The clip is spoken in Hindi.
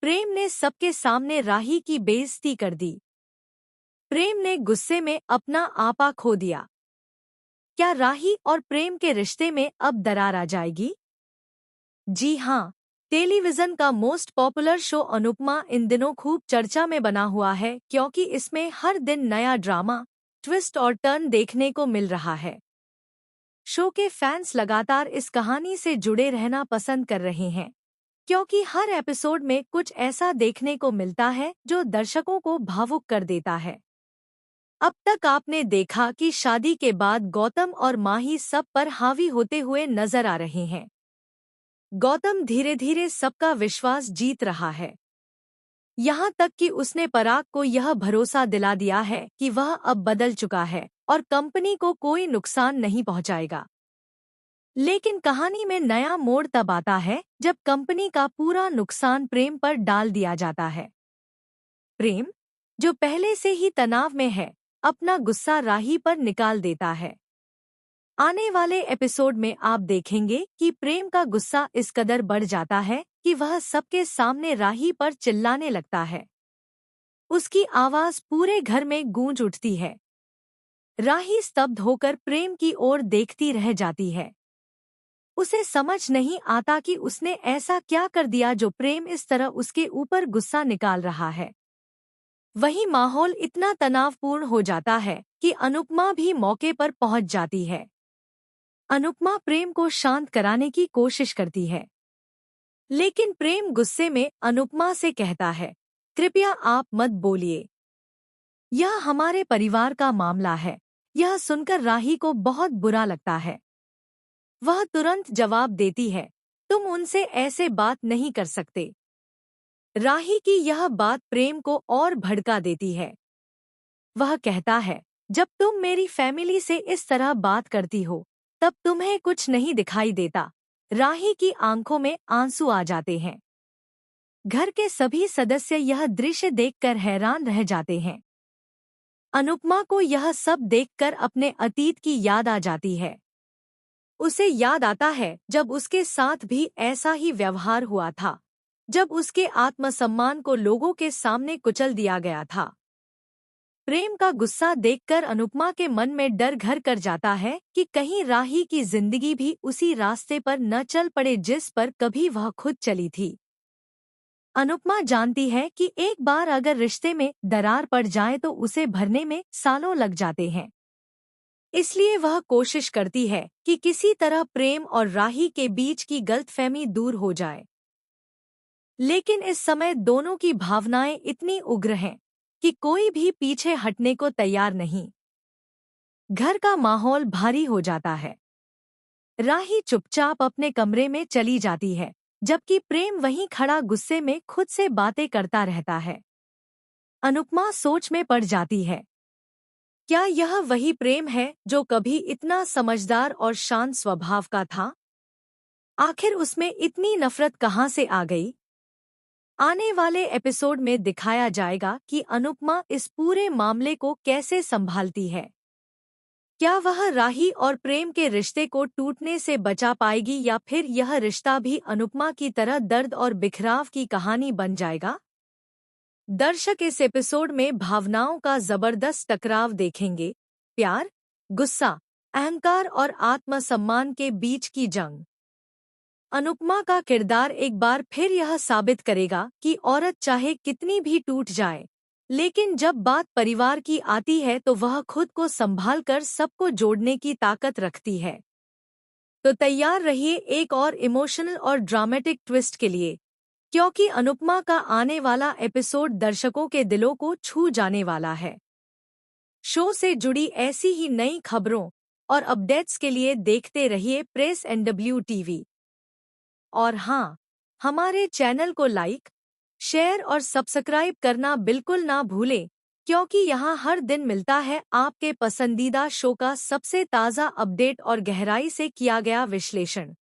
प्रेम ने सबके सामने राही की बेइज्जती कर दी। प्रेम ने गुस्से में अपना आपा खो दिया। क्या राही और प्रेम के रिश्ते में अब दरार आ जाएगी? जी हाँ, टेलीविजन का मोस्ट पॉपुलर शो अनुपमा इन दिनों खूब चर्चा में बना हुआ है क्योंकि इसमें हर दिन नया ड्रामा, ट्विस्ट और टर्न देखने को मिल रहा है। शो के फैंस लगातार इस कहानी से जुड़े रहना पसंद कर रहे हैं क्योंकि हर एपिसोड में कुछ ऐसा देखने को मिलता है जो दर्शकों को भावुक कर देता है। अब तक आपने देखा कि शादी के बाद गौतम और माही सब पर हावी होते हुए नजर आ रहे हैं। गौतम धीरे धीरे सबका विश्वास जीत रहा है। यहाँ तक कि उसने पराग को यह भरोसा दिला दिया है कि वह अब बदल चुका है और कंपनी को कोई नुकसान नहीं पहुंचाएगा। लेकिन कहानी में नया मोड़ तब आता है जब कंपनी का पूरा नुकसान प्रेम पर डाल दिया जाता है। प्रेम, जो पहले से ही तनाव में है, अपना गुस्सा राही पर निकाल देता है। आने वाले एपिसोड में आप देखेंगे कि प्रेम का गुस्सा इस कदर बढ़ जाता है कि वह सबके सामने राही पर चिल्लाने लगता है। उसकी आवाज पूरे घर में गूंज उठती है। राही स्तब्ध होकर प्रेम की ओर देखती रह जाती है। उसे समझ नहीं आता कि उसने ऐसा क्या कर दिया जो प्रेम इस तरह उसके ऊपर गुस्सा निकाल रहा है। वहीं माहौल इतना तनावपूर्ण हो जाता है कि अनुपमा भी मौके पर पहुंच जाती है। अनुपमा प्रेम को शांत कराने की कोशिश करती है, लेकिन प्रेम गुस्से में अनुपमा से कहता है, कृपया आप मत बोलिए, यह हमारे परिवार का मामला है। यह सुनकर राही को बहुत बुरा लगता है। वह तुरंत जवाब देती है, तुम उनसे ऐसे बात नहीं कर सकते। राही की यह बात प्रेम को और भड़का देती है। वह कहता है, जब तुम मेरी फैमिली से इस तरह बात करती हो तब तुम्हें कुछ नहीं दिखाई देता। राही की आंखों में आंसू आ जाते हैं। घर के सभी सदस्य यह दृश्य देखकर हैरान रह जाते हैं। अनुपमा को यह सब देखकर अपने अतीत की याद आ जाती है। उसे याद आता है जब उसके साथ भी ऐसा ही व्यवहार हुआ था, जब उसके आत्मसम्मान को लोगों के सामने कुचल दिया गया था। प्रेम का गुस्सा देखकर अनुपमा के मन में डर घर कर जाता है कि कहीं राही की जिंदगी भी उसी रास्ते पर न चल पड़े जिस पर कभी वह खुद चली थी। अनुपमा जानती है कि एक बार अगर रिश्ते में दरार पड़ जाए तो उसे भरने में सालों लग जाते हैं। इसलिए वह कोशिश करती है कि किसी तरह प्रेम और राही के बीच की गलतफहमी दूर हो जाए। लेकिन इस समय दोनों की भावनाएं इतनी उग्र हैं कि कोई भी पीछे हटने को तैयार नहीं। घर का माहौल भारी हो जाता है। राही चुपचाप अपने कमरे में चली जाती है, जबकि प्रेम वहीं खड़ा गुस्से में खुद से बातें करता रहता है। अनुपमा सोच में पड़ जाती है, क्या यह वही प्रेम है जो कभी इतना समझदार और शांत स्वभाव का था? आखिर उसमें इतनी नफरत कहाँ से आ गई? आने वाले एपिसोड में दिखाया जाएगा कि अनुपमा इस पूरे मामले को कैसे संभालती है। क्या वह राही और प्रेम के रिश्ते को टूटने से बचा पाएगी या फिर यह रिश्ता भी अनुपमा की तरह दर्द और बिखराव की कहानी बन जाएगा? दर्शक इस एपिसोड में भावनाओं का जबरदस्त टकराव देखेंगे। प्यार, गुस्सा, अहंकार और आत्मसम्मान के बीच की जंग। अनुपमा का किरदार एक बार फिर यह साबित करेगा कि औरत चाहे कितनी भी टूट जाए, लेकिन जब बात परिवार की आती है तो वह खुद को संभाल कर सबको जोड़ने की ताकत रखती है। तो तैयार रहिए एक और इमोशनल और ड्रामेटिक ट्विस्ट के लिए, क्योंकि अनुपमा का आने वाला एपिसोड दर्शकों के दिलों को छू जाने वाला है। शो से जुड़ी ऐसी ही नई खबरों और अपडेट्स के लिए देखते रहिए प्रेस एनडब्ल्यू टीवी। और हाँ, हमारे चैनल को लाइक, शेयर और सब्सक्राइब करना बिल्कुल ना भूलें, क्योंकि यहाँ हर दिन मिलता है आपके पसंदीदा शो का सबसे ताज़ा अपडेट और गहराई से किया गया विश्लेषण।